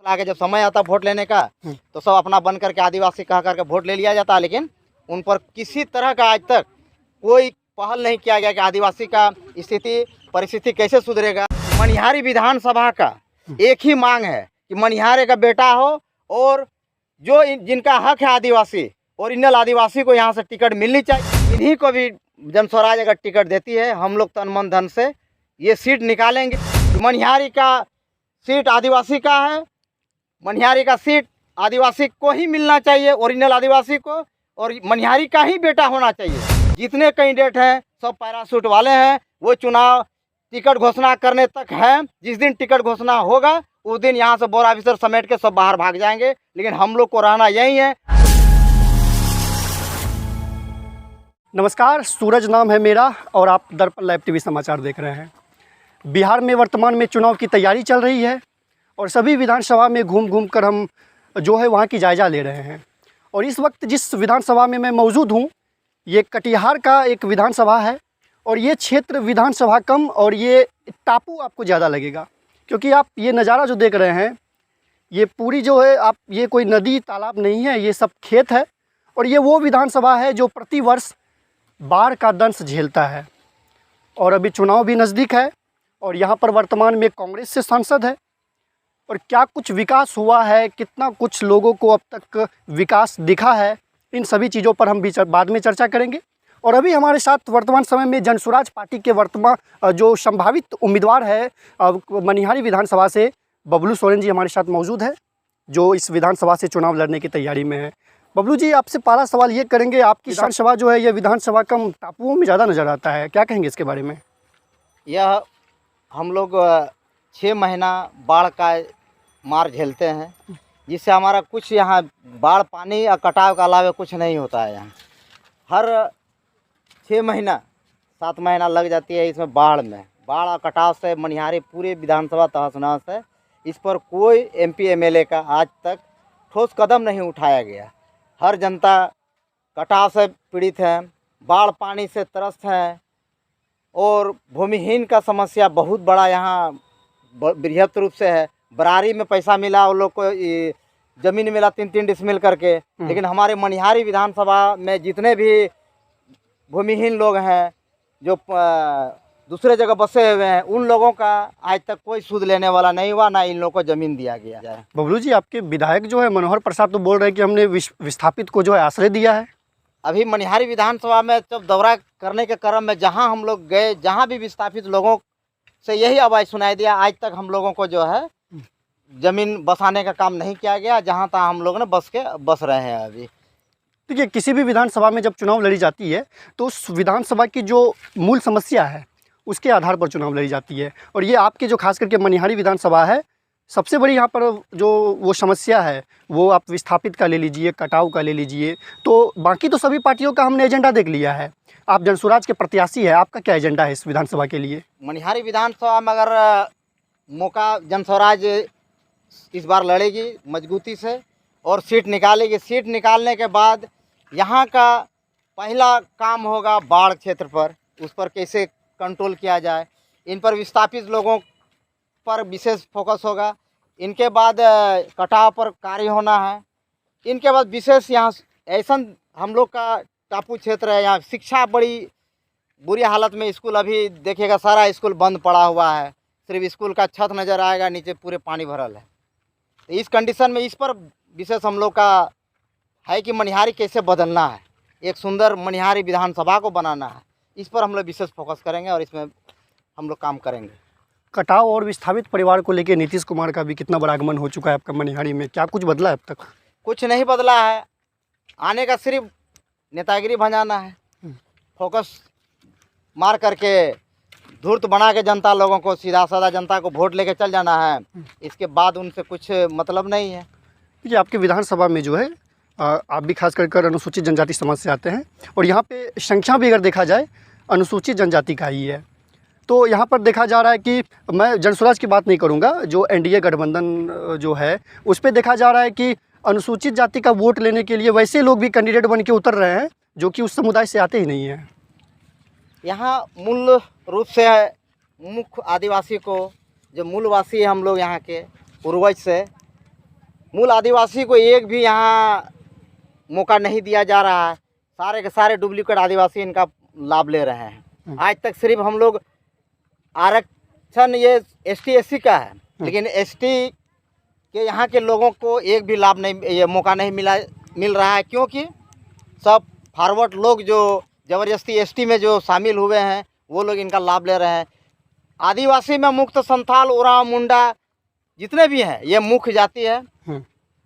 आगे जब समय आता वोट लेने का तो सब अपना बन करके आदिवासी कह करके वोट ले लिया जाता है, लेकिन उन पर किसी तरह का आज तक कोई पहल नहीं किया गया कि आदिवासी का स्थिति परिस्थिति कैसे सुधरेगा। मनिहारी विधानसभा का एक ही मांग है कि मनिहारे का बेटा हो और जो जिनका हक है आदिवासी ओरिजिनल आदिवासी को यहाँ से टिकट मिलनी चाहिए। इन्हीं को भी जन स्वराज अगर टिकट देती है, हम लोग तन मन धन से ये सीट निकालेंगे। मनिहारी का सीट आदिवासी का है, मनिहारी का सीट आदिवासी को ही मिलना चाहिए, ओरिजिनल आदिवासी को, और मनिहारी का ही बेटा होना चाहिए। जितने कैंडिडेट हैं सब पैराशूट वाले हैं, वो चुनाव टिकट घोषणा करने तक है। जिस दिन टिकट घोषणा होगा उस दिन यहाँ से बोरा ऑफिसर समेट के सब बाहर भाग जाएंगे, लेकिन हम लोग को रहना यही है। नमस्कार, सूरज नाम है मेरा और आप दर्पण लाइव टीवी समाचार देख रहे हैं। बिहार में वर्तमान में चुनाव की तैयारी चल रही है और सभी विधानसभा में घूम घूम कर हम जो है वहाँ की जायज़ा ले रहे हैं। और इस वक्त जिस विधानसभा में मैं मौजूद हूँ, ये कटिहार का एक विधानसभा है और ये क्षेत्र विधानसभा कम और ये टापू आपको ज़्यादा लगेगा, क्योंकि आप ये नज़ारा जो देख रहे हैं ये पूरी जो है आप ये कोई नदी तालाब नहीं है, ये सब खेत है। और ये वो विधानसभा है जो प्रतिवर्ष बाढ़ का दंश झेलता है। और अभी चुनाव भी नज़दीक है और यहाँ पर वर्तमान में कांग्रेस से सांसद है। और क्या कुछ विकास हुआ है, कितना कुछ लोगों को अब तक विकास दिखा है, इन सभी चीज़ों पर हम भी बाद में चर्चा करेंगे। और अभी हमारे साथ वर्तमान समय में जन स्वराज पार्टी के वर्तमान जो संभावित उम्मीदवार है मनिहारी विधानसभा से बबलू सोरेन जी हमारे साथ मौजूद है, जो इस विधानसभा से चुनाव लड़ने की तैयारी में है। बबलू जी, आपसे पहला सवाल ये करेंगे, आपकी विधानसभा जो है ये विधानसभा कम टापुओं में ज़्यादा नज़र आता है, क्या कहेंगे इसके बारे में? यह हम लोग 6 महीना बाढ़ का मार झेलते हैं, जिससे हमारा कुछ यहाँ बाढ़ पानी और कटाव के अलावा कुछ नहीं होता है। यहाँ हर 6 महीना 7 महीना लग जाती है इसमें बाढ़ बाढ़ और कटाव से मनिहारी पूरे विधानसभा तहस नहस है। इस पर कोई एमपी एमएलए का आज तक ठोस कदम नहीं उठाया गया। हर जनता कटाव से पीड़ित है, बाढ़ पानी से त्रस्त है और भूमिहीन का समस्या बहुत बड़ा यहाँ बृहत रूप से है। बरारी में पैसा मिला, उन लोग को ज़मीन मिला 3-3 डिसमिल करके, लेकिन हमारे मनिहारी विधानसभा में जितने भी भूमिहीन लोग हैं जो दूसरे जगह बसे हुए हैं, उन लोगों का आज तक कोई सूद लेने वाला नहीं हुआ, ना इन लोगों को ज़मीन दिया गया है। बबलू जी, आपके विधायक जो है मनोहर प्रसाद तो बोल रहे हैं कि हमने विस्थापित को जो है आश्रय दिया है। अभी मनिहारी विधानसभा में जब दौरा करने के क्रम में जहां हम लोग गए, जहां भी विस्थापित लोगों से यही आवाज़ सुनाई दिया, आज तक हम लोगों को जो है ज़मीन बसाने का काम नहीं किया गया। जहां तक हम लोग ने बस रहे हैं। अभी देखिए, किसी भी विधानसभा में जब चुनाव लड़ी जाती है तो उस विधानसभा की जो मूल समस्या है उसके आधार पर चुनाव लड़ी जाती है। और ये आपके जो खास करके मनिहारी विधानसभा है, सबसे बड़ी यहाँ पर जो वो समस्या है वो आप विस्थापित का ले लीजिए, कटाव का ले लीजिए, तो बाकी तो सभी पार्टियों का हमने एजेंडा देख लिया है। आप जनस्वराज के प्रत्याशी है, आपका क्या एजेंडा है इस विधानसभा के लिए? मनिहारी विधानसभा में अगर मौका जनस्वराज इस बार लड़ेगी मजबूती से और सीट निकालेगी। सीट निकालने के बाद यहाँ का पहला काम होगा बाढ़ क्षेत्र पर, उस पर कैसे कंट्रोल किया जाए, इन पर विस्थापित लोगों पर विशेष फोकस होगा। इनके बाद कटाव पर कार्य होना है। इनके बाद विशेष यहाँ ऐसा हम लोग का टापू क्षेत्र है, यहाँ शिक्षा बड़ी बुरी हालत में। स्कूल अभी देखिएगा सारा स्कूल बंद पड़ा हुआ है, सिर्फ स्कूल का छत नज़र आएगा, नीचे पूरे पानी भरल है। तो इस कंडीशन में इस पर विशेष हम लोग का है कि मनिहारी कैसे बदलना है, एक सुंदर मनिहारी विधानसभा को बनाना है। इस पर हम लोग विशेष फोकस करेंगे और इसमें हम लोग काम करेंगे। कटाव और विस्थापित परिवार को लेकर नीतीश कुमार का भी कितना बड़ा आगमन हो चुका है आपका मनिहारी में, क्या कुछ बदला है अब तक? कुछ नहीं बदला है, आने का सिर्फ नेतागिरी भंजाना है, फोकस मार करके धूर्त बना के जनता लोगों को सीधा साधा जनता को वोट लेके चल जाना है। इसके बाद उनसे कुछ मतलब नहीं है। देखिए, आपके विधानसभा में जो है आप भी खास कर अनुसूचित जनजाति समाज से आते हैं और यहाँ पे संख्या भी अगर देखा जाए अनुसूचित जनजाति का ही है। तो यहाँ पर देखा जा रहा है कि मैं जनस्वराज की बात नहीं करूँगा, जो एनडीए गठबंधन जो है उस पर देखा जा रहा है कि अनुसूचित जाति का वोट लेने के लिए वैसे लोग भी कैंडिडेट बन के उतर रहे हैं जो कि उस समुदाय से आते ही नहीं हैं। यहाँ मूल रूप से मुख्य आदिवासी को, जो मूलवासी है हम लोग यहाँ के पूर्वज से, मूल आदिवासी को एक भी यहाँ मौका नहीं दिया जा रहा है। सारे के सारे डुप्लीकेट आदिवासी इनका लाभ ले रहे हैं। आज तक सिर्फ हम लोग आरक्षण ये ST SC का है, लेकिन ST के यहाँ के लोगों को एक भी लाभ नहीं, ये मौका नहीं मिल रहा है, क्योंकि सब फॉरवर्ड लोग जो ज़बरदस्ती ST में जो शामिल हुए हैं वो लोग इनका लाभ ले रहे हैं। आदिवासी में मुक्त, संथाल, उरांव, मुंडा जितने भी हैं ये मुख्य जाति है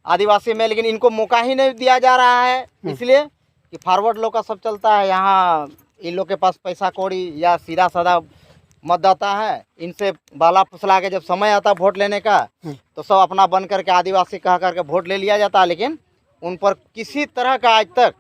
आदिवासी में, लेकिन इनको मौका ही नहीं दिया जा रहा है, इसलिए कि फॉरवर्ड लोग का सब चलता है। यहाँ इन लोग के पास पैसा कौड़ी या सीधा साधा मतदाता है, इनसे बाला फुसला के जब समय आता वोट लेने का तो सब अपना बन करके आदिवासी कह करके वोट ले लिया जाता है, लेकिन उन पर किसी तरह का आज तक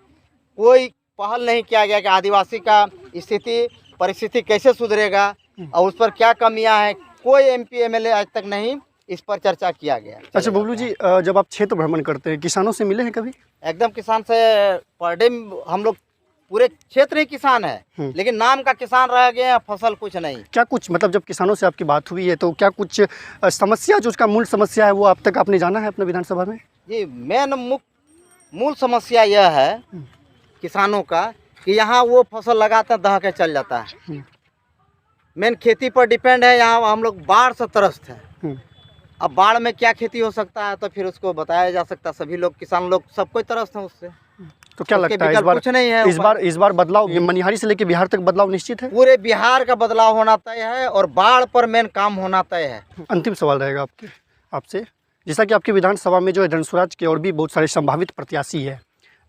कोई पहल नहीं किया गया कि आदिवासी का स्थिति परिस्थिति कैसे सुधरेगा और उस पर क्या कमियां हैं। कोई MP MLA आज तक नहीं इस पर चर्चा किया गया। अच्छा बबलू जी, जब आप क्षेत्र भ्रमण करते हैं, किसानों से मिले हैं कभी? एकदम किसान से पर डे हम लोग पूरे क्षेत्र ही किसान है, लेकिन नाम का किसान रह गए हैं, फसल कुछ नहीं। क्या कुछ मतलब जब किसानों से आपकी बात हुई है तो क्या कुछ समस्या, जो उसका मूल समस्या है वो अब तक आपने जाना है अपने विधानसभा में? जी, मूल समस्या यह है किसानों का कि यहाँ वो फसल लगाते हैं दह के चल जाता है। मेन खेती पर डिपेंड है। यहाँ हम लोग बाढ़ से त्रस्त हैं। अब बाढ़ में क्या खेती हो सकता है तो फिर उसको बताया जा सकता है। सभी लोग, किसान लोग, सब कोई त्रस्त हैं उससे। तो क्या लगता है कुछ नहीं है इस बार बदलाव मनिहारी से लेकर बिहार तक बदलाव निश्चित है? पूरे बिहार का बदलाव होना तय है और बाढ़ पर मेन काम होना तय है। अंतिम सवाल रहेगा आपसे, जैसा कि आपकी विधानसभा में जो है जनसुराज के और भी बहुत सारे संभावित प्रत्याशी है,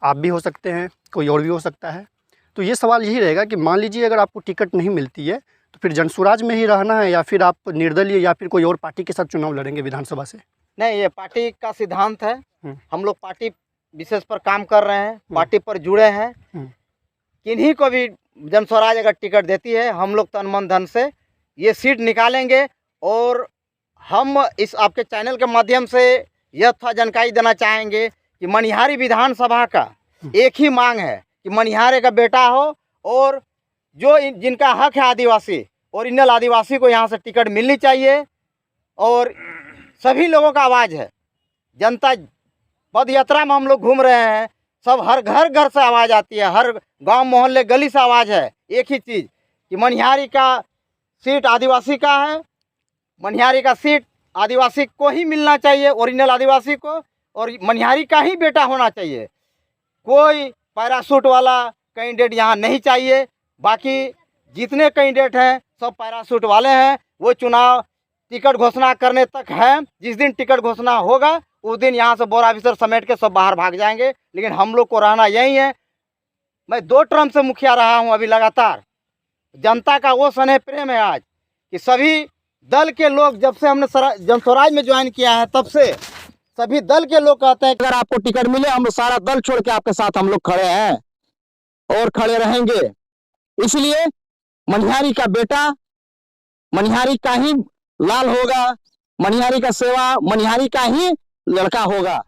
आप भी हो सकते हैं, कोई और भी हो सकता है, तो ये सवाल यही रहेगा कि मान लीजिए अगर आपको टिकट नहीं मिलती है तो फिर जनसुराज में ही रहना है या फिर आप निर्दलीय या फिर कोई और पार्टी के साथ चुनाव लड़ेंगे विधानसभा से? नहीं, ये पार्टी का सिद्धांत है। हम लोग पार्टी विशेष पर काम कर रहे हैं, पार्टी पर जुड़े हैं। किन्हीं को भी जनसुराज अगर टिकट देती है, हम लोग तन मन धन से ये सीट निकालेंगे। और हम इस आपके चैनल के माध्यम से यह थोड़ा जानकारी देना चाहेंगे कि मनिहारी विधानसभा का एक ही मांग है कि मनिहारी का बेटा हो और जो जिनका हक है आदिवासी, ओरिजिनल आदिवासी को यहाँ से टिकट मिलनी चाहिए। और सभी लोगों का आवाज़ है। जनता पद यात्रा में हम लोग घूम रहे हैं, सब हर घर से आवाज़ आती है, हर गांव मोहल्ले गली से आवाज़ है एक ही चीज़ कि मनिहारी का सीट आदिवासी का है। मनिहारी का सीट आदिवासी को ही मिलना चाहिए, ओरिजिनल आदिवासी को, और मनिहारी का ही बेटा होना चाहिए। कोई पैराशूट वाला कैंडिडेट यहाँ नहीं चाहिए। बाकी जितने कैंडिडेट हैं सब पैराशूट वाले हैं। वो चुनाव टिकट घोषणा करने तक है। जिस दिन टिकट घोषणा होगा उस दिन यहाँ से बोरा ऑफिसर समेट के सब बाहर भाग जाएंगे, लेकिन हम लोग को रहना यही है। मैं 2 टर्म से मुखिया रहा हूँ अभी लगातार। जनता का वो स्नेह प्रेम है आज कि सभी दल के लोग, जब से हमने जनसुराज में ज्वाइन किया है तब से सभी दल के लोग कहते हैं कि अगर आपको टिकट मिले हम सारा दल छोड़ के आपके साथ हम लोग खड़े हैं और खड़े रहेंगे। इसलिए मनिहारी का बेटा मनिहारी का ही लाल होगा, मनिहारी का सेवा मनिहारी का ही लड़का होगा।